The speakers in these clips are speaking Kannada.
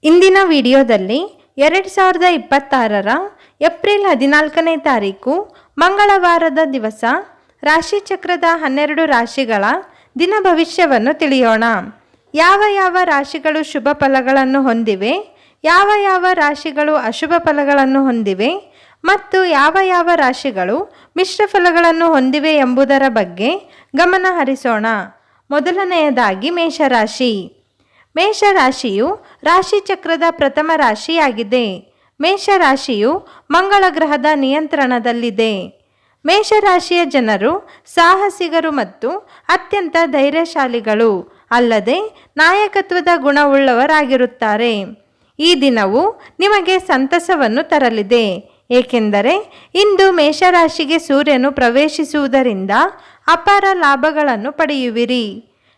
ಇಂದಿನ ವಿಡಿಯೋದಲ್ಲಿ 2026ರ ಏಪ್ರಿಲ್ 14ನೇ ತಾರೀಕು ಮಂಗಳವಾರದ ದಿವಸ ರಾಶಿಚಕ್ರದ 12 ರಾಶಿಗಳ ದಿನ ಭವಿಷ್ಯವನ್ನು ತಿಳಿಯೋಣ. ಯಾವ ರಾಶಿಗಳು ಶುಭ ಫಲಗಳನ್ನು ಹೊಂದಿವೆ, ಯಾವ ರಾಶಿಗಳು ಅಶುಭ ಫಲಗಳನ್ನು ಹೊಂದಿವೆ ಮತ್ತು ಯಾವ ರಾಶಿಗಳು ಮಿಶ್ರ ಫಲಗಳನ್ನು ಹೊಂದಿವೆ ಎಂಬುದರ ಬಗ್ಗೆ ಗಮನ ಹರಿಸೋಣ. ಮೊದಲನೆಯದಾಗಿ ಮೇಷರಾಶಿ. ಮೇಷರಾಶಿಯು ರಾಶಿಚಕ್ರದ ಪ್ರಥಮ ರಾಶಿಯಾಗಿದೆ. ಮೇಷರಾಶಿಯು ಮಂಗಳ ಗ್ರಹದ ನಿಯಂತ್ರಣದಲ್ಲಿದೆ. ಮೇಷರಾಶಿಯ ಜನರು ಸಾಹಸಿಗರು ಮತ್ತು ಅತ್ಯಂತ ಧೈರ್ಯಶಾಲಿಗಳು, ಅಲ್ಲದೆ ನಾಯಕತ್ವದ ಗುಣವುಳ್ಳವರಾಗಿರುತ್ತಾರೆ. ಈ ದಿನವು ನಿಮಗೆ ಸಂತಸವನ್ನು ತರಲಿದೆ, ಏಕೆಂದರೆ ಇಂದು ಮೇಷರಾಶಿಗೆ ಸೂರ್ಯನು ಪ್ರವೇಶಿಸುವುದರಿಂದ ಅಪಾರ ಲಾಭಗಳನ್ನು ಪಡೆಯುವಿರಿ.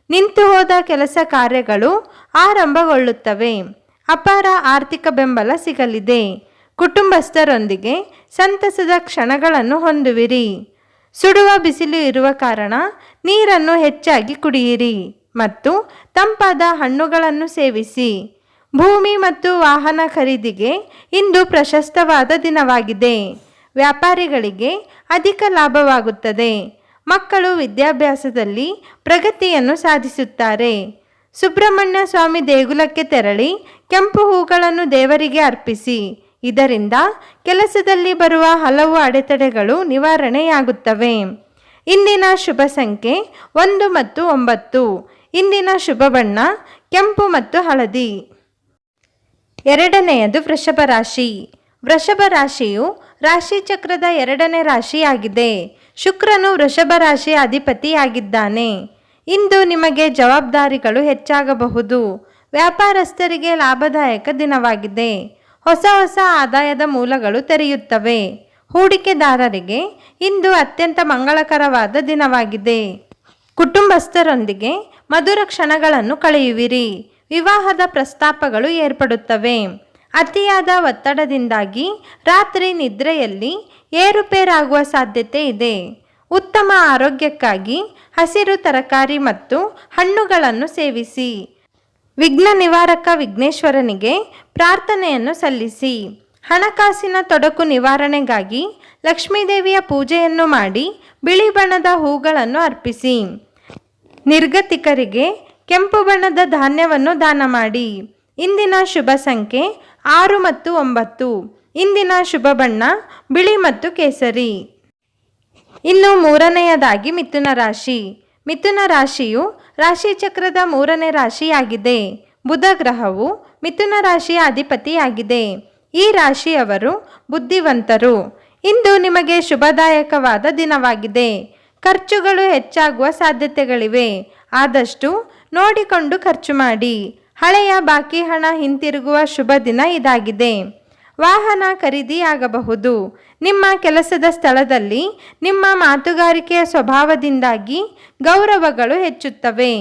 ನಿಂತು ಹೋದ ಕೆಲಸ ಕಾರ್ಯಗಳು ಆರಂಭಗೊಳ್ಳುತ್ತವೆ. ಅಪಾರ ಆರ್ಥಿಕ ಬೆಂಬಲ ಸಿಗಲಿದೆ. ಕುಟುಂಬಸ್ಥರೊಂದಿಗೆ ಸಂತಸದ ಕ್ಷಣಗಳನ್ನು ಹೊಂದುವಿರಿ. ಸುಡುವ ಬಿಸಿಲು ಇರುವ ಕಾರಣ ನೀರನ್ನು ಹೆಚ್ಚಾಗಿ ಕುಡಿಯಿರಿ ಮತ್ತು ತಂಪಾದ ಹಣ್ಣುಗಳನ್ನು ಸೇವಿಸಿ. ಭೂಮಿ ಮತ್ತು ವಾಹನ ಖರೀದಿಗೆ ಇಂದು ಪ್ರಶಸ್ತವಾದ ದಿನವಾಗಿದೆ. ವ್ಯಾಪಾರಿಗಳಿಗೆ ಅಧಿಕ ಲಾಭವಾಗುತ್ತದೆ. ಮಕ್ಕಳು ವಿದ್ಯಾಭ್ಯಾಸದಲ್ಲಿ ಪ್ರಗತಿಯನ್ನು ಸಾಧಿಸುತ್ತಾರೆ. ಸುಬ್ರಹ್ಮಣ್ಯ ಸ್ವಾಮಿ ದೇಗುಲಕ್ಕೆ ತೆರಳಿ ಕೆಂಪು ಹೂಗಳನ್ನು ದೇವರಿಗೆ ಅರ್ಪಿಸಿ. ಇದರಿಂದ ಕೆಲಸದಲ್ಲಿ ಬರುವ ಹಲವು ಅಡೆತಡೆಗಳು ನಿವಾರಣೆಯಾಗುತ್ತವೆ. ಇಂದಿನ ಶುಭ ಸಂಖ್ಯೆ 1 ಮತ್ತು 9. ಇಂದಿನ ಶುಭ ಬಣ್ಣ ಕೆಂಪು ಮತ್ತು ಹಳದಿ. ಎರಡನೆಯದು ವೃಷಭ ರಾಶಿ. ವೃಷಭ ರಾಶಿಯು ರಾಶಿಚಕ್ರದ 2ನೇ ರಾಶಿಯಾಗಿದೆ. ಶುಕ್ರನು ವೃಷಭ ರಾಶಿಯ ಅಧಿಪತಿಯಾಗಿದ್ದಾನೆ. ಇಂದು ನಿಮಗೆ ಜವಾಬ್ದಾರಿಗಳು ಹೆಚ್ಚಾಗಬಹುದು. ವ್ಯಾಪಾರಸ್ಥರಿಗೆ ಲಾಭದಾಯಕ ದಿನವಾಗಿದೆ. ಹೊಸ ಆದಾಯದ ಮೂಲಗಳು ತೆರೆಯುತ್ತವೆ. ಹೂಡಿಕೆದಾರರಿಗೆ ಇಂದು ಅತ್ಯಂತ ಮಂಗಳಕರವಾದ ದಿನವಾಗಿದೆ. ಕುಟುಂಬಸ್ಥರೊಂದಿಗೆ ಮಧುರ ಕ್ಷಣಗಳನ್ನು ಕಳೆಯುವಿರಿ. ವಿವಾಹದ ಪ್ರಸ್ತಾಪಗಳು ಏರ್ಪಡುತ್ತವೆ. ಅತಿಯಾದ ಒತ್ತಡದಿಂದಾಗಿ ರಾತ್ರಿ ನಿದ್ರೆಯಲ್ಲಿ ಏರುಪೇರಾಗುವ ಸಾಧ್ಯತೆ ಇದೆ. ಉತ್ತಮ ಆರೋಗ್ಯಕ್ಕಾಗಿ ಹಸಿರು ತರಕಾರಿ ಮತ್ತು ಹಣ್ಣುಗಳನ್ನು ಸೇವಿಸಿ. ವಿಘ್ನ ನಿವಾರಕ ವಿಘ್ನೇಶ್ವರನಿಗೆ ಪ್ರಾರ್ಥನೆಯನ್ನು ಸಲ್ಲಿಸಿ. ಹಣಕಾಸಿನ ತೊಡಕು ನಿವಾರಣೆಗಾಗಿ ಲಕ್ಷ್ಮೀದೇವಿಯ ಪೂಜೆಯನ್ನು ಮಾಡಿ ಬಿಳಿ ಬಣ್ಣದ ಹೂಗಳನ್ನು ಅರ್ಪಿಸಿ. ನಿರ್ಗತಿಕರಿಗೆ ಕೆಂಪು ಬಣ್ಣದ ಧಾನ್ಯವನ್ನು ದಾನ ಮಾಡಿ. ಇಂದಿನ ಶುಭ ಸಂಖ್ಯೆ 6 ಮತ್ತು 9. ಇಂದಿನ ಶುಭ ಬಣ್ಣ ಬಿಳಿ ಮತ್ತು ಕೇಸರಿ. ಇನ್ನು ಮೂರನೆಯದಾಗಿ ಮಿಥುನ ರಾಶಿ. ಮಿಥುನ ರಾಶಿಯು ರಾಶಿಚಕ್ರದ 3ನೇ ರಾಶಿಯಾಗಿದೆ. ಬುಧ ಗ್ರಹವು ಮಿಥುನ ರಾಶಿಯ ಅಧಿಪತಿಯಾಗಿದೆ. ಈ ರಾಶಿಯವರು ಬುದ್ಧಿವಂತರು. ಇಂದು ನಿಮಗೆ ಶುಭದಾಯಕವಾದ ದಿನವಾಗಿದೆ. ಖರ್ಚುಗಳು ಹೆಚ್ಚಾಗುವ ಸಾಧ್ಯತೆಗಳಿವೆ. ಆದಷ್ಟು ನೋಡಿಕೊಂಡು ಖರ್ಚು ಮಾಡಿ. ಹಳೆಯ ಬಾಕಿ ಹಣ ಹಿಂತಿರುಗುವ ಶುಭ ದಿನ ಇದಾಗಿದೆ. ವಾಹನ ಖರೀದಿಯಾಗಬಹುದು. ನಿಮ್ಮ ಕೆಲಸದ ಸ್ಥಳದಲ್ಲಿ ನಿಮ್ಮ ಮಾತುಗಾರಿಕೆಯ ಸ್ವಭಾವದಿಂದಾಗಿ ಗೌರವಗಳು ಹೆಚ್ಚುತ್ತವೆ.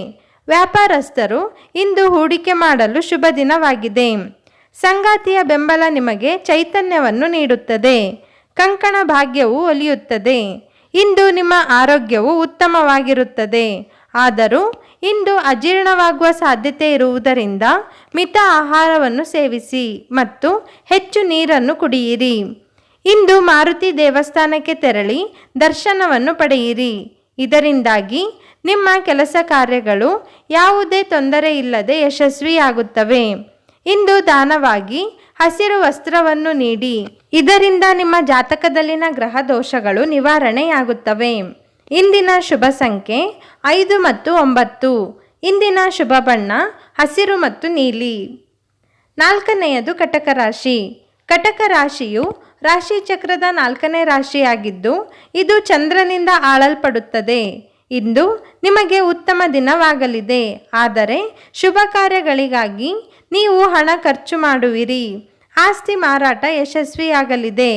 ವ್ಯಾಪಾರಸ್ಥರು ಇಂದು ಹೂಡಿಕೆ ಮಾಡಲು ಶುಭ ದಿನವಾಗಿದೆ. ಸಂಗಾತಿಯ ಬೆಂಬಲ ನಿಮಗೆ ಚೈತನ್ಯವನ್ನು ನೀಡುತ್ತದೆ. ಕಂಕಣ ಭಾಗ್ಯವು ಒಲಿಯುತ್ತದೆ. ಇಂದು ನಿಮ್ಮ ಆರೋಗ್ಯವು ಉತ್ತಮವಾಗಿರುತ್ತದೆ. ಆದರೂ ಇಂದು ಅಜೀರ್ಣವಾಗುವ ಸಾಧ್ಯತೆ ಇರುವುದರಿಂದ ಮಿತ ಆಹಾರವನ್ನು ಸೇವಿಸಿ ಮತ್ತು ಹೆಚ್ಚು ನೀರನ್ನು ಕುಡಿಯಿರಿ. ಇಂದು ಮಾರುತಿ ದೇವಸ್ಥಾನಕ್ಕೆ ತೆರಳಿ ದರ್ಶನವನ್ನು ಪಡೆಯಿರಿ. ಇದರಿಂದಾಗಿ ನಿಮ್ಮ ಕೆಲಸ ಕಾರ್ಯಗಳು ಯಾವುದೇ ತೊಂದರೆ ಇಲ್ಲದೆ ಯಶಸ್ವಿಯಾಗುತ್ತವೆ. ಇಂದು ದಾನವಾಗಿ ಹಸಿರು ವಸ್ತ್ರವನ್ನು ನೀಡಿ. ಇದರಿಂದ ನಿಮ್ಮ ಜಾತಕದಲ್ಲಿನ ಗ್ರಹ ದೋಷಗಳು ನಿವಾರಣೆಯಾಗುತ್ತವೆ. ಇಂದಿನ ಶುಭ ಸಂಖ್ಯೆ 5 ಮತ್ತು 9. ಇಂದಿನ ಶುಭ ಬಣ್ಣ ಹಸಿರು ಮತ್ತು ನೀಲಿ. ನಾಲ್ಕನೆಯದು ಕಟಕ ರಾಶಿ. ಕಟಕ ರಾಶಿಯು ರಾಶಿಚಕ್ರದ 4ನೇ ರಾಶಿಯಾಗಿದ್ದು ಇದು ಚಂದ್ರನಿಂದ ಆಳಲ್ಪಡುತ್ತದೆ. ಇಂದು ನಿಮಗೆ ಉತ್ತಮ ದಿನವಾಗಲಿದೆ. ಆದರೆ ಶುಭ ಕಾರ್ಯಗಳಿಗಾಗಿ ನೀವು ಹಣ ಖರ್ಚು ಮಾಡುವಿರಿ. ಆಸ್ತಿ ಮಾರಾಟ ಯಶಸ್ವಿಯಾಗಲಿದೆ.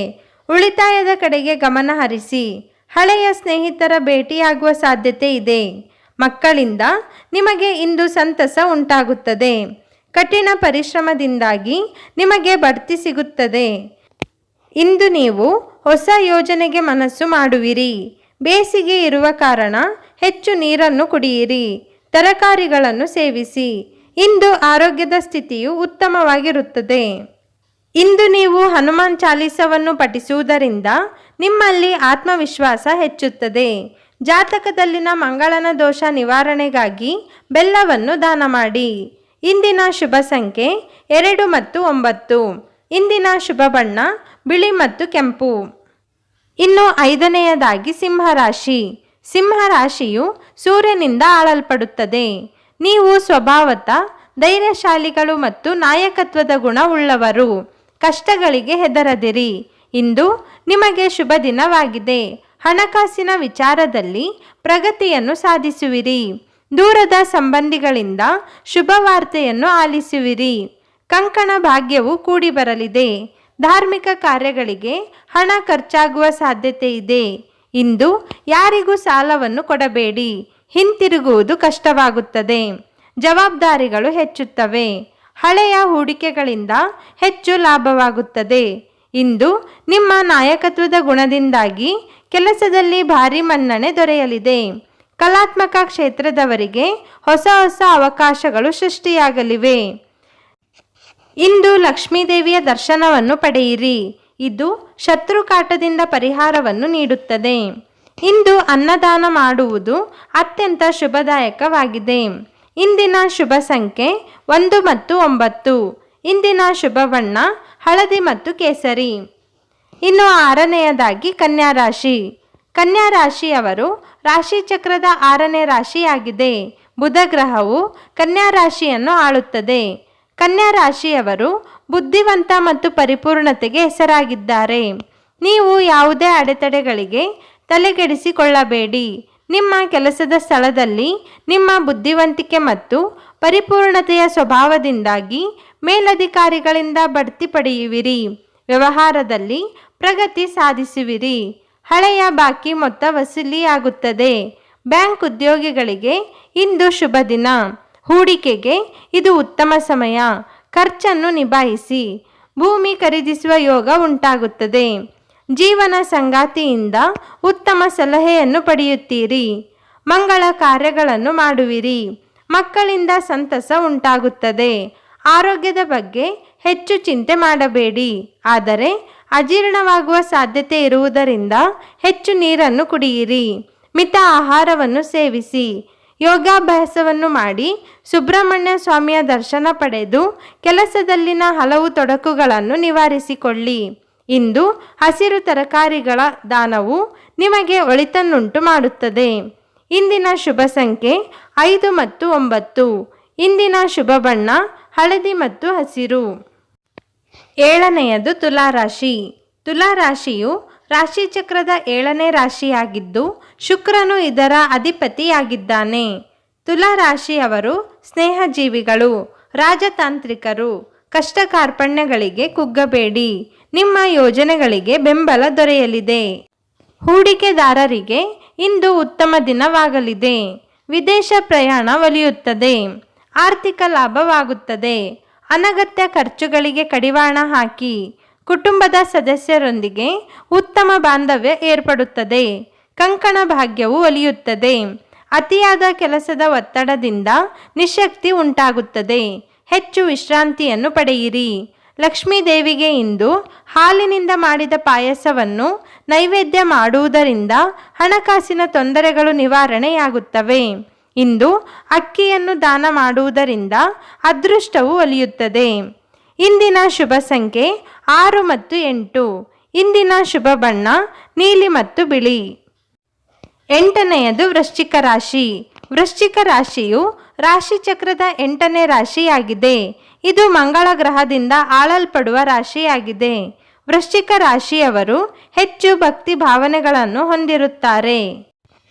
ಉಳಿತಾಯದ ಕಡೆಗೆ ಗಮನ ಹರಿಸಿ. ಹಳೆಯ ಸ್ನೇಹಿತರ ಭೇಟಿಯಾಗುವ ಸಾಧ್ಯತೆ ಇದೆ. ಮಕ್ಕಳಿಂದ ನಿಮಗೆ ಇಂದು ಸಂತಸ ಉಂಟಾಗುತ್ತದೆ. ಕಠಿಣ ಪರಿಶ್ರಮದಿಂದಾಗಿ ನಿಮಗೆ ಬಡ್ತಿ ಸಿಗುತ್ತದೆ. ಇಂದು ನೀವು ಹೊಸ ಯೋಜನೆಗೆ ಮನಸ್ಸು ಮಾಡುವಿರಿ. ಬೇಸಿಗೆ ಇರುವ ಕಾರಣ ಹೆಚ್ಚು ನೀರನ್ನು ಕುಡಿಯಿರಿ. ತರಕಾರಿಗಳನ್ನು ಸೇವಿಸಿ. ಇಂದು ಆರೋಗ್ಯದ ಸ್ಥಿತಿಯು ಉತ್ತಮವಾಗಿರುತ್ತದೆ. ಇಂದು ನೀವು ಹನುಮಾನ್ ಚಾಲೀಸವನ್ನು ಪಠಿಸುವುದರಿಂದ ನಿಮ್ಮಲ್ಲಿ ಆತ್ಮವಿಶ್ವಾಸ ಹೆಚ್ಚುತ್ತದೆ. ಜಾತಕದಲ್ಲಿನ ಮಂಗಳನ ದೋಷ ನಿವಾರಣೆಗಾಗಿ ಬೆಲ್ಲವನ್ನು ದಾನ ಮಾಡಿ. ಇಂದಿನ ಶುಭ ಸಂಖ್ಯೆ 2 ಮತ್ತು 9. ಇಂದಿನ ಶುಭ ಬಣ್ಣ ಬಿಳಿ ಮತ್ತು ಕೆಂಪು. ಇನ್ನು 5ನೆಯದಾಗಿ ಸಿಂಹರಾಶಿ. ಸಿಂಹರಾಶಿಯು ಸೂರ್ಯನಿಂದ ಆಳಲ್ಪಡುತ್ತದೆ. ನೀವು ಸ್ವಭಾವತಃ ಧೈರ್ಯಶಾಲಿಗಳು ಮತ್ತು ನಾಯಕತ್ವದ ಗುಣ ಉಳ್ಳವರು. ಕಷ್ಟಗಳಿಗೆ ಹೆದರದಿರಿ. ಇಂದು ನಿಮಗೆ ಶುಭ ದಿನವಾಗಿದೆ. ಹಣಕಾಸಿನ ವಿಚಾರದಲ್ಲಿ ಪ್ರಗತಿಯನ್ನು ಸಾಧಿಸುವಿರಿ. ದೂರದ ಸಂಬಂಧಿಗಳಿಂದ ಶುಭ ವಾರ್ತೆಯನ್ನು ಆಲಿಸುವಿರಿ. ಕಂಕಣ ಭಾಗ್ಯವು ಕೂಡಿ ಬರಲಿದೆ. ಧಾರ್ಮಿಕ ಕಾರ್ಯಗಳಿಗೆ ಹಣ ಖರ್ಚಾಗುವ ಸಾಧ್ಯತೆ ಇದೆ. ಇಂದು ಯಾರಿಗೂ ಸಾಲವನ್ನು ಕೊಡಬೇಡಿ. ಹಿಂತಿರುಗುವುದು ಕಷ್ಟವಾಗುತ್ತದೆ. ಜವಾಬ್ದಾರಿಗಳು ಹೆಚ್ಚುತ್ತವೆ. ಹಳೆಯ ಹೂಡಿಕೆಗಳಿಂದ ಹೆಚ್ಚು ಲಾಭವಾಗುತ್ತದೆ. ಇಂದು ನಿಮ್ಮ ನಾಯಕತ್ವದ ಗುಣದಿಂದಾಗಿ ಕೆಲಸದಲ್ಲಿ ಭಾರಿ ಮನ್ನಣೆ ದೊರೆಯಲಿದೆ. ಕಲಾತ್ಮಕ ಕ್ಷೇತ್ರದವರಿಗೆ ಹೊಸ ಹೊಸ ಅವಕಾಶಗಳು ಸೃಷ್ಟಿಯಾಗಲಿವೆ. ಇಂದು ಲಕ್ಷ್ಮೀದೇವಿಯ ದರ್ಶನವನ್ನು ಪಡೆಯಿರಿ. ಇದು ಶತ್ರುಕಾಟದಿಂದ ಪರಿಹಾರವನ್ನು ನೀಡುತ್ತದೆ. ಇಂದು ಅನ್ನದಾನ ಮಾಡುವುದು ಅತ್ಯಂತ ಶುಭದಾಯಕವಾಗಿದೆ. ಇಂದಿನ ಶುಭ ಸಂಖ್ಯೆ 1 ಮತ್ತು 9. ಇಂದಿನ ಶುಭ ಬಣ್ಣ ಹಳದಿ ಮತ್ತು ಕೇಸರಿ. ಇನ್ನು 6ನೆಯದಾಗಿ ಕನ್ಯಾ ರಾಶಿ. ಕನ್ಯಾ ರಾಶಿಯವರು ರಾಶಿಚಕ್ರದ 6ನೇ ರಾಶಿಯಾಗಿದೆ. ಬುಧ ಗ್ರಹವು ಕನ್ಯಾ ರಾಶಿಯನ್ನು ಆಳುತ್ತದೆ. ಕನ್ಯಾ ರಾಶಿಯವರು ಬುದ್ಧಿವಂತ ಮತ್ತು ಪರಿಪೂರ್ಣತೆಗೆ ಹೆಸರಾಗಿದ್ದಾರೆ. ನೀವು ಯಾವುದೇ ಅಡೆತಡೆಗಳಿಗೆ ತಲೆಗೆಡಿಸಿಕೊಳ್ಳಬೇಡಿ. ನಿಮ್ಮ ಕೆಲಸದ ಸ್ಥಳದಲ್ಲಿ ನಿಮ್ಮ ಬುದ್ಧಿವಂತಿಕೆ ಮತ್ತು ಪರಿಪೂರ್ಣತೆಯ ಸ್ವಭಾವದಿಂದಾಗಿ ಮೇಲಧಿಕಾರಿಗಳಿಂದ ಬಡ್ತಿ ಪಡೆಯುವಿರಿ. ವ್ಯವಹಾರದಲ್ಲಿ ಪ್ರಗತಿ ಸಾಧಿಸುವಿರಿ. ಹಳೆಯ ಬಾಕಿ ಮೊತ್ತ ವಸೂಲಿಯಾಗುತ್ತದೆ. ಬ್ಯಾಂಕ್ ಉದ್ಯೋಗಿಗಳಿಗೆ ಇಂದು ಶುಭ ದಿನ. ಹೂಡಿಕೆಗೆ ಇದು ಉತ್ತಮ ಸಮಯ. ಖರ್ಚನ್ನು ನಿಭಾಯಿಸಿ. ಭೂಮಿ ಖರೀದಿಸುವ ಯೋಗ ಉಂಟಾಗುತ್ತದೆ. ಜೀವನ ಸಂಗಾತಿಯಿಂದ ಉತ್ತಮ ಸಲಹೆಯನ್ನು ಪಡೆಯುತ್ತೀರಿ. ಮಂಗಳ ಕಾರ್ಯಗಳನ್ನು ಮಾಡುವಿರಿ. ಮಕ್ಕಳಿಂದ ಸಂತಸ ಉಂಟಾಗುತ್ತದೆ. ಆರೋಗ್ಯದ ಬಗ್ಗೆ ಹೆಚ್ಚು ಚಿಂತೆ ಮಾಡಬೇಡಿ. ಆದರೆ ಅಜೀರ್ಣವಾಗುವ ಸಾಧ್ಯತೆ ಇರುವುದರಿಂದ ಹೆಚ್ಚು ನೀರನ್ನು ಕುಡಿಯಿರಿ. ಮಿತ ಆಹಾರವನ್ನು ಸೇವಿಸಿ. ಯೋಗಾಭ್ಯಾಸವನ್ನು ಮಾಡಿ ಸುಬ್ರಹ್ಮಣ್ಯ ಸ್ವಾಮಿಯ ದರ್ಶನ ಪಡೆದು ಕೆಲಸದಲ್ಲಿನ ಹಲವು ತೊಡಕುಗಳನ್ನು ನಿವಾರಿಸಿಕೊಳ್ಳಿ. ಇಂದು ಹಸಿರು ತರಕಾರಿಗಳ ದಾನವು ನಿಮಗೆ ಒಳಿತನ್ನುಂಟು ಮಾಡುತ್ತದೆ. ಇಂದಿನ ಶುಭ ಸಂಖ್ಯೆ 5 ಮತ್ತು 9. ಇಂದಿನ ಶುಭ ಬಣ್ಣ ಹಳದಿ ಮತ್ತು ಹಸಿರು. 7ನೆಯದು ತುಲಾರಾಶಿ. ತುಲಾರಾಶಿಯು ರಾಶಿಚಕ್ರದ 7ನೇ ರಾಶಿಯಾಗಿದ್ದು ಶುಕ್ರನು ಇದರ ಅಧಿಪತಿಯಾಗಿದ್ದಾನೆ. ತುಲಾರಾಶಿಯವರು ಸ್ನೇಹಜೀವಿಗಳು, ರಾಜತಾಂತ್ರಿಕರು. ಕಷ್ಟ ಕಾರ್ಪಣ್ಯಗಳಿಗೆ ಕುಗ್ಗಬೇಡಿ. ನಿಮ್ಮ ಯೋಜನೆಗಳಿಗೆ ಬೆಂಬಲ ದೊರೆಯಲಿದೆ. ಹೂಡಿಕೆದಾರರಿಗೆ ಇಂದು ಉತ್ತಮ ದಿನವಾಗಲಿದೆ. ವಿದೇಶ ಪ್ರಯಾಣ ಒಲಿಯುತ್ತದೆ. ಆರ್ಥಿಕ ಲಾಭವಾಗುತ್ತದೆ. ಅನಗತ್ಯ ಖರ್ಚುಗಳಿಗೆ ಕಡಿವಾಣ ಹಾಕಿ. ಕುಟುಂಬದ ಸದಸ್ಯರೊಂದಿಗೆ ಉತ್ತಮ ಬಾಂಧವ್ಯ ಏರ್ಪಡುತ್ತದೆ. ಕಂಕಣ ಭಾಗ್ಯವು ಒಲಿಯುತ್ತದೆ. ಅತಿಯಾದ ಕೆಲಸದ ಒತ್ತಡದಿಂದ ನಿಶಕ್ತಿ ಉಂಟಾಗುತ್ತದೆ. ಹೆಚ್ಚು ವಿಶ್ರಾಂತಿಯನ್ನು ಪಡೆಯಿರಿ. ಲಕ್ಷ್ಮೀದೇವಿಗೆ ಇಂದು ಹಾಲಿನಿಂದ ಮಾಡಿದ ಪಾಯಸವನ್ನು ನೈವೇದ್ಯ ಮಾಡುವುದರಿಂದ ಹಣಕಾಸಿನ ತೊಂದರೆಗಳು ನಿವಾರಣೆಯಾಗುತ್ತವೆ. ಇಂದು ಅಕ್ಕಿಯನ್ನು ದಾನ ಮಾಡುವುದರಿಂದ ಅದೃಷ್ಟವು ಒಲಿಯುತ್ತದೆ. ಇಂದಿನ ಶುಭ ಸಂಖ್ಯೆ 6 ಮತ್ತು 8. ಇಂದಿನ ಶುಭ ಬಣ್ಣ ನೀಲಿ ಮತ್ತು ಬಿಳಿ. 8ನೆಯದು ವೃಶ್ಚಿಕ ರಾಶಿ. ವೃಶ್ಚಿಕ ರಾಶಿಯು ರಾಶಿಚಕ್ರದ 8ನೇ ರಾಶಿಯಾಗಿದೆ. ಇದು ಮಂಗಳ ಗ್ರಹದಿಂದ ಆಳಲ್ಪಡುವ ರಾಶಿಯಾಗಿದೆ. ವೃಶ್ಚಿಕ ರಾಶಿಯವರು ಹೆಚ್ಚು ಭಕ್ತಿ ಭಾವನೆಗಳನ್ನು ಹೊಂದಿರುತ್ತಾರೆ.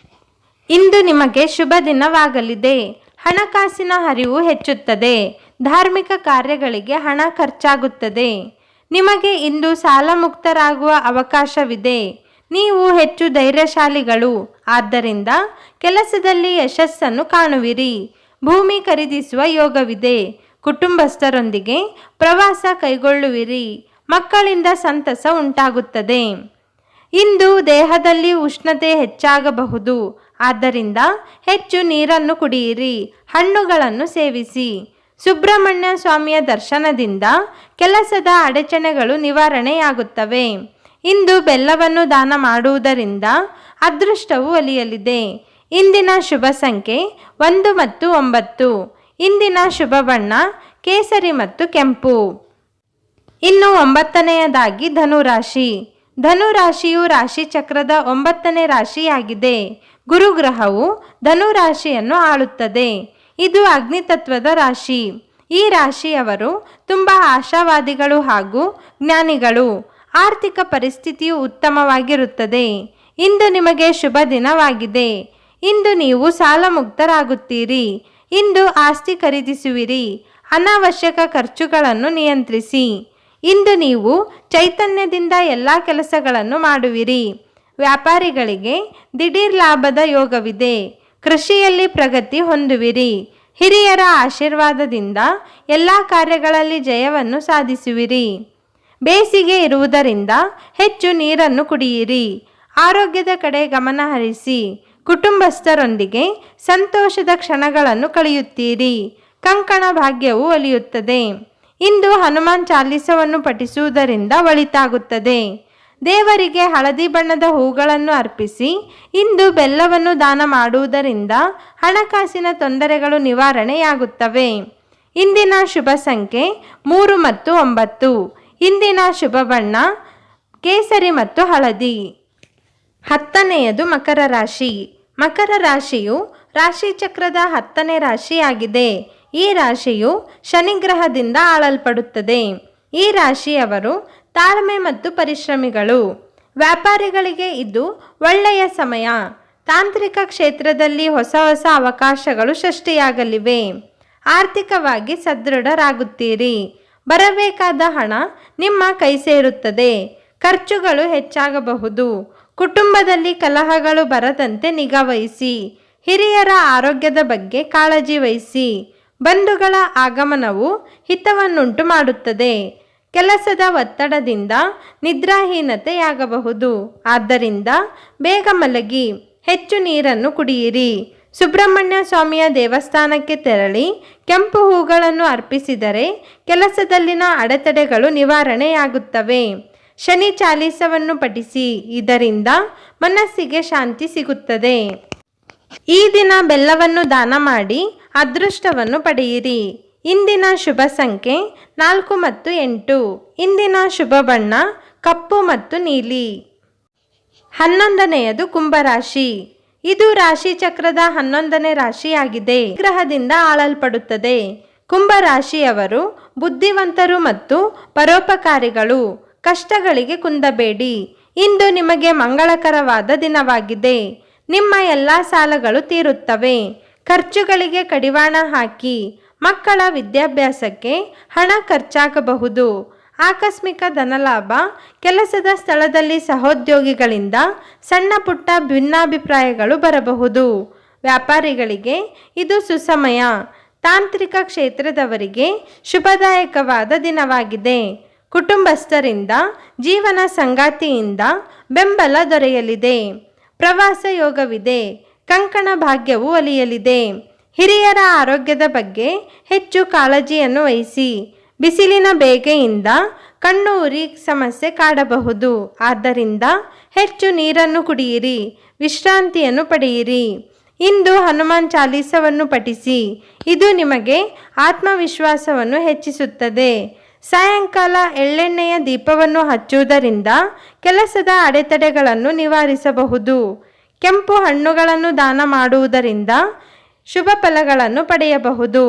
ಇಂದು ನಿಮಗೆ ಶುಭ ದಿನವಾಗಲಿದೆ. ಹಣಕಾಸಿನ ಹರಿವು ಹೆಚ್ಚುತ್ತದೆ. ಧಾರ್ಮಿಕ ಕಾರ್ಯಗಳಿಗೆ ಹಣ ಖರ್ಚಾಗುತ್ತದೆ. ನಿಮಗೆ ಇಂದು ಸಾಲ ಮುಕ್ತರಾಗುವ ಅವಕಾಶವಿದೆ. ನೀವು ಹೆಚ್ಚು ಧೈರ್ಯಶಾಲಿಗಳು. ಆದ್ದರಿಂದ ಕೆಲಸದಲ್ಲಿ ಯಶಸ್ಸನ್ನು ಕಾಣುವಿರಿ. ಭೂಮಿ ಖರೀದಿಸುವ ಯೋಗವಿದೆ. ಕುಟುಂಬಸ್ಥರೊಂದಿಗೆ ಪ್ರವಾಸ ಕೈಗೊಳ್ಳುವಿರಿ. ಮಕ್ಕಳಿಂದ ಸಂತಸ ಉಂಟಾಗುತ್ತದೆ. ಇಂದು ದೇಹದಲ್ಲಿ ಉಷ್ಣತೆ ಹೆಚ್ಚಾಗಬಹುದು. ಆದ್ದರಿಂದ ಹೆಚ್ಚು ನೀರನ್ನು ಕುಡಿಯಿರಿ. ಹಣ್ಣುಗಳನ್ನು ಸೇವಿಸಿ. ಸುಬ್ರಹ್ಮಣ್ಯ ಸ್ವಾಮಿಯ ದರ್ಶನದಿಂದ ಕೆಲಸದ ಅಡಚಣೆಗಳು ನಿವಾರಣೆಯಾಗುತ್ತವೆ. ಇಂದು ಬೆಲ್ಲವನ್ನು ದಾನ ಮಾಡುವುದರಿಂದ ಅದೃಷ್ಟವು ಒಲಿಯಲಿದೆ. ಇಂದಿನ ಶುಭ ಸಂಖ್ಯೆ 1 ಮತ್ತು 9. ಇಂದಿನ ಶುಭ ಬಣ್ಣ ಕೇಸರಿ ಮತ್ತು ಕೆಂಪು. ಇನ್ನು 9ನೆಯದಾಗಿ ಧನುರಾಶಿ. ಧನುರಾಶಿಯು ರಾಶಿ ಚಕ್ರದ 9ನೇ ರಾಶಿಯಾಗಿದೆ. ಗುರುಗ್ರಹವು ಧನುರಾಶಿಯನ್ನು ಆಳುತ್ತದೆ. ಇದು ಅಗ್ನಿತತ್ವದ ರಾಶಿ. ಈ ರಾಶಿಯವರು ತುಂಬ ಆಶಾವಾದಿಗಳು ಹಾಗೂ ಜ್ಞಾನಿಗಳು. ಆರ್ಥಿಕ ಪರಿಸ್ಥಿತಿಯು ಉತ್ತಮವಾಗಿರುತ್ತದೆ. ಇಂದು ನಿಮಗೆ ಶುಭ ದಿನವಾಗಿದೆ. ಇಂದು ನೀವು ಸಾಲ ಮುಕ್ತರಾಗುತ್ತೀರಿ. ಇಂದು ಆಸ್ತಿ ಖರೀದಿಸುವಿರಿ. ಅನಾವಶ್ಯಕ ಖರ್ಚುಗಳನ್ನು ನಿಯಂತ್ರಿಸಿ. ಇಂದು ನೀವು ಚೈತನ್ಯದಿಂದ ಎಲ್ಲ ಕೆಲಸಗಳನ್ನು ಮಾಡುವಿರಿ. ವ್ಯಾಪಾರಿಗಳಿಗೆ ದಿಢೀರ್ ಲಾಭದ ಯೋಗವಿದೆ. ಕೃಷಿಯಲ್ಲಿ ಪ್ರಗತಿ ಹೊಂದುವಿರಿ. ಹಿರಿಯರ ಆಶೀರ್ವಾದದಿಂದ ಎಲ್ಲ ಕಾರ್ಯಗಳಲ್ಲಿ ಜಯವನ್ನು ಸಾಧಿಸುವಿರಿ. ಬೇಸಿಗೆ ಇರುವುದರಿಂದ ಹೆಚ್ಚು ನೀರನ್ನು ಕುಡಿಯಿರಿ. ಆರೋಗ್ಯದ ಕಡೆ ಗಮನ ಹರಿಸಿ. ಕುಟುಂಬಸ್ಥರೊಂದಿಗೆ ಸಂತೋಷದ ಕ್ಷಣಗಳನ್ನು ಕಳೆಯುತ್ತೀರಿ. ಕಂಕಣ ಭಾಗ್ಯವು ಒಲಿಯುತ್ತದೆ. ಇಂದು ಹನುಮಾನ್ ಚಾಲೀಸವನ್ನು ಪಠಿಸುವುದರಿಂದ ಒಳಿತಾಗುತ್ತದೆ. ದೇವರಿಗೆ ಹಳದಿ ಬಣ್ಣದ ಹೂಗಳನ್ನು ಅರ್ಪಿಸಿ. ಇಂದು ಬೆಲ್ಲವನ್ನು ದಾನ ಮಾಡುವುದರಿಂದ ಹಣಕಾಸಿನ ತೊಂದರೆಗಳು ನಿವಾರಣೆಯಾಗುತ್ತವೆ. ಇಂದಿನ ಶುಭ ಸಂಖ್ಯೆ 3 ಮತ್ತು 9. ಇಂದಿನ ಶುಭ ಬಣ್ಣ ಕೇಸರಿ ಮತ್ತು ಹಳದಿ. 10ನೆಯದು ಮಕರ ರಾಶಿ. ಮಕರ ರಾಶಿಯು ರಾಶಿ ಚಕ್ರದ 10ನೇ ರಾಶಿಯಾಗಿದೆ. ಈ ರಾಶಿಯು ಶನಿಗ್ರಹದಿಂದ ಆಳಲ್ಪಡುತ್ತದೆ. ಈ ರಾಶಿಯವರು ತಾಳ್ಮೆ ಮತ್ತು ಪರಿಶ್ರಮಿಗಳು. ವ್ಯಾಪಾರಿಗಳಿಗೆ ಇದು ಒಳ್ಳೆಯ ಸಮಯ. ತಾಂತ್ರಿಕ ಕ್ಷೇತ್ರದಲ್ಲಿ ಹೊಸ ಹೊಸ ಅವಕಾಶಗಳು ಸೃಷ್ಟಿಯಾಗಲಿವೆ. ಆರ್ಥಿಕವಾಗಿ ಸದೃಢರಾಗುತ್ತೀರಿ. ಬರಬೇಕಾದ ಹಣ ನಿಮ್ಮ ಕೈ ಸೇರುತ್ತದೆ. ಖರ್ಚುಗಳು ಹೆಚ್ಚಾಗಬಹುದು. ಕುಟುಂಬದಲ್ಲಿ ಕಲಹಗಳು ಬರದಂತೆ ನಿಗಾವಹಿಸಿ. ಹಿರಿಯರ ಆರೋಗ್ಯದ ಬಗ್ಗೆ ಕಾಳಜಿ ವಹಿಸಿ. ಬಂಧುಗಳ ಆಗಮನವು ಹಿತವನ್ನುಂಟು ಮಾಡುತ್ತದೆ. ಕೆಲಸದ ಒತ್ತಡದಿಂದ ನಿದ್ರಾಹೀನತೆಯಾಗಬಹುದು. ಆದ್ದರಿಂದ ಬೇಗ ಮಲಗಿ. ಹೆಚ್ಚು ನೀರನ್ನು ಕುಡಿಯಿರಿ. ಸುಬ್ರಹ್ಮಣ್ಯ ಸ್ವಾಮಿಯ ದೇವಸ್ಥಾನಕ್ಕೆ ತೆರಳಿ ಕೆಂಪು ಹೂಗಳನ್ನು ಅರ್ಪಿಸಿದರೆ ಕೆಲಸದಲ್ಲಿನ ಅಡೆತಡೆಗಳು ನಿವಾರಣೆಯಾಗುತ್ತವೆ. ಶನಿ ಚಾಲೀಸವನ್ನು ಪಠಿಸಿ. ಇದರಿಂದ ಮನಸ್ಸಿಗೆ ಶಾಂತಿ ಸಿಗುತ್ತದೆ. ಈ ದಿನ ಬೆಲ್ಲವನ್ನು ದಾನ ಮಾಡಿ ಅದೃಷ್ಟವನ್ನು ಪಡೆಯಿರಿ. ಇಂದಿನ ಶುಭ ಸಂಖ್ಯೆ 4 ಮತ್ತು 8. ಇಂದಿನ ಶುಭ ಬಣ್ಣ ಕಪ್ಪು ಮತ್ತು ನೀಲಿ. 11ನೆಯದು ಕುಂಭರಾಶಿ. ಇದು ರಾಶಿ ಚಕ್ರದ 11ನೇ ರಾಶಿಯಾಗಿದೆ. ಗ್ರಹದಿಂದ ಆಳಲ್ಪಡುತ್ತದೆ. ಕುಂಭರಾಶಿಯವರು ಬುದ್ಧಿವಂತರು ಮತ್ತು ಪರೋಪಕಾರಿಗಳು. ಕಷ್ಟಗಳಿಗೆ ಕುಂದಬೇಡಿ. ಇಂದು ನಿಮಗೆ ಮಂಗಳಕರವಾದ ದಿನವಾಗಿದೆ. ನಿಮ್ಮ ಎಲ್ಲ ಸಾಲಗಳು ತೀರುತ್ತವೆ. ಖರ್ಚುಗಳಿಗೆ ಕಡಿವಾಣ ಹಾಕಿ. ಮಕ್ಕಳ ವಿದ್ಯಾಭ್ಯಾಸಕ್ಕೆ ಹಣ ಖರ್ಚಾಗಬಹುದು. ಆಕಸ್ಮಿಕ ಧನಲಾಭ. ಕೆಲಸದ ಸ್ಥಳದಲ್ಲಿ ಸಹೋದ್ಯೋಗಿಗಳಿಂದ ಸಣ್ಣ ಪುಟ್ಟ ಭಿನ್ನಾಭಿಪ್ರಾಯಗಳು ಬರಬಹುದು. ವ್ಯಾಪಾರಿಗಳಿಗೆ ಇದು ಸುಸಮಯ. ತಾಂತ್ರಿಕ ಕ್ಷೇತ್ರದವರಿಗೆ ಶುಭದಾಯಕವಾದ ದಿನವಾಗಿದೆ. ಕುಟುಂಬಸ್ಥರಿಂದ ಜೀವನ ಸಂಗಾತಿಯಿಂದ ಬೆಂಬಲ ದೊರೆಯಲಿದೆ. ಪ್ರವಾಸ ಯೋಗವಿದೆ. ಕಂಕಣ ಭಾಗ್ಯವು ಒಲಿಯಲಿದೆ. ಹಿರಿಯರ ಆರೋಗ್ಯದ ಬಗ್ಗೆ ಹೆಚ್ಚು ಕಾಳಜಿಯನ್ನು ವಹಿಸಿ. ಬಿಸಿಲಿನ ಬೇಗೆಯಿಂದ ಕಣ್ಣು ಉರಿ ಸಮಸ್ಯೆ ಕಾಡಬಹುದು. ಆದ್ದರಿಂದ ಹೆಚ್ಚು ನೀರನ್ನು ಕುಡಿಯಿರಿ. ವಿಶ್ರಾಂತಿಯನ್ನು ಪಡೆಯಿರಿ. ಇಂದು ಹನುಮಾನ್ ಚಾಲೀಸವನ್ನು ಪಠಿಸಿ. ಇದು ನಿಮಗೆ ಆತ್ಮವಿಶ್ವಾಸವನ್ನು ಹೆಚ್ಚಿಸುತ್ತದೆ. ಸಾಯಂಕಾಲ ಎಳ್ಳೆಣ್ಣೆಯ ದೀಪವನ್ನು ಹಚ್ಚುವುದರಿಂದ ಕೆಲಸದ ಅಡೆತಡೆಗಳನ್ನು ನಿವಾರಿಸಬಹುದು. ಕೆಂಪು ಹಣ್ಣುಗಳನ್ನು ದಾನ ಮಾಡುವುದರಿಂದ ಶುಭ ಫಲಗಳನ್ನು ಪಡೆಯಬಹುದು.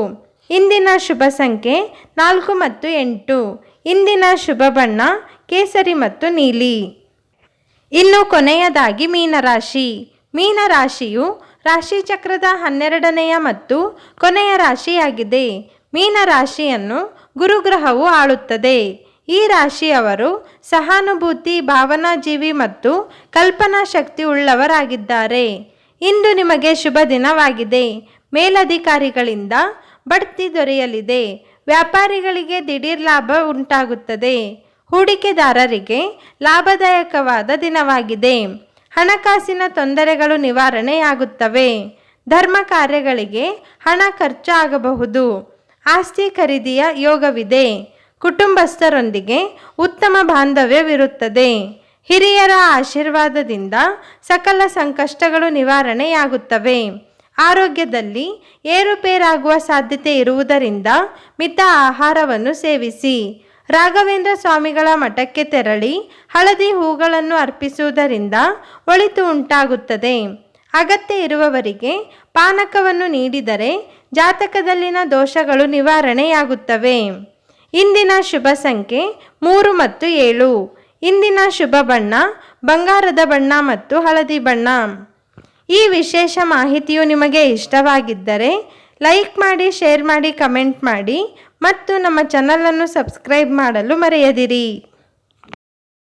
ಇಂದಿನ ಶುಭ ಸಂಖ್ಯೆ 4 ಮತ್ತು 8. ಇಂದಿನ ಶುಭ ಬಣ್ಣ ಕೇಸರಿ ಮತ್ತು ನೀಲಿ. ಇನ್ನು ಕೊನೆಯದಾಗಿ ಮೀನರಾಶಿ. ಮೀನರಾಶಿಯು ರಾಶಿ ಚಕ್ರದ 12ನೆಯ ಮತ್ತು ಕೊನೆಯ ರಾಶಿಯಾಗಿದೆ. ಮೀನರಾಶಿಯನ್ನು ಗುರುಗ್ರಹವು ಆಳುತ್ತದೆ. ಈ ರಾಶಿಯವರು ಸಹಾನುಭೂತಿ, ಭಾವನಾಜೀವಿ ಮತ್ತು ಕಲ್ಪನಾ ಶಕ್ತಿ ಉಳ್ಳವರಾಗಿದ್ದಾರೆ. ಇಂದು ನಿಮಗೆ ಶುಭ ದಿನವಾಗಿದೆ. ಮೇಲಧಿಕಾರಿಗಳಿಂದ ಬಡ್ತಿ ದೊರೆಯಲಿದೆ. ವ್ಯಾಪಾರಿಗಳಿಗೆ ದಿಢೀರ್ ಲಾಭ ಉಂಟಾಗುತ್ತದೆ. ಹೂಡಿಕೆದಾರರಿಗೆ ಲಾಭದಾಯಕವಾದ ದಿನವಾಗಿದೆ. ಹಣಕಾಸಿನ ತೊಂದರೆಗಳು ನಿವಾರಣೆಯಾಗುತ್ತವೆ. ಧರ್ಮ ಕಾರ್ಯಗಳಿಗೆ ಹಣ ಖರ್ಚು ಆಗಬಹುದು. ಆಸ್ತಿ ಖರೀದಿಯ ಯೋಗವಿದೆ. ಕುಟುಂಬಸ್ಥರೊಂದಿಗೆ ಉತ್ತಮ ಬಾಂಧವ್ಯವಿರುತ್ತದೆ. ಹಿರಿಯರ ಆಶೀರ್ವಾದದಿಂದ ಸಕಲ ಸಂಕಷ್ಟಗಳು ನಿವಾರಣೆಯಾಗುತ್ತವೆ. ಆರೋಗ್ಯದಲ್ಲಿ ಏರುಪೇರಾಗುವ ಸಾಧ್ಯತೆ ಇರುವುದರಿಂದ ಮಿತ ಆಹಾರವನ್ನು ಸೇವಿಸಿ. ರಾಘವೇಂದ್ರ ಸ್ವಾಮಿಗಳ ಮಠಕ್ಕೆ ತೆರಳಿ ಹಳದಿ ಹೂಗಳನ್ನು ಅರ್ಪಿಸುವುದರಿಂದ ಒಳಿತು ಉಂಟಾಗುತ್ತದೆ. ಅಗತ್ಯ ಇರುವವರಿಗೆ ಪಾನಕವನ್ನು ನೀಡಿದರೆ ಜಾತಕದಲ್ಲಿನ ದೋಷಗಳು ನಿವಾರಣೆಯಾಗುತ್ತವೆ. ಇಂದಿನ ಶುಭ ಸಂಖ್ಯೆ 3 ಮತ್ತು 7. ಇಂದಿನ ಶುಭ ಬಣ್ಣ ಬಂಗಾರದ ಬಣ್ಣ ಮತ್ತು ಹಳದಿ ಬಣ್ಣ. ಈ ವಿಶೇಷ ಮಾಹಿತಿಯು ನಿಮಗೆ ಇಷ್ಟವಾಗಿದ್ದರೆ ಲೈಕ್ ಮಾಡಿ, ಶೇರ್ ಮಾಡಿ, ಕಮೆಂಟ್ ಮಾಡಿ ಮತ್ತು ನಮ್ಮ ಚಾನಲನ್ನು ಸಬ್ಸ್ಕ್ರೈಬ್ ಮಾಡಲು ಮರೆಯದಿರಿ.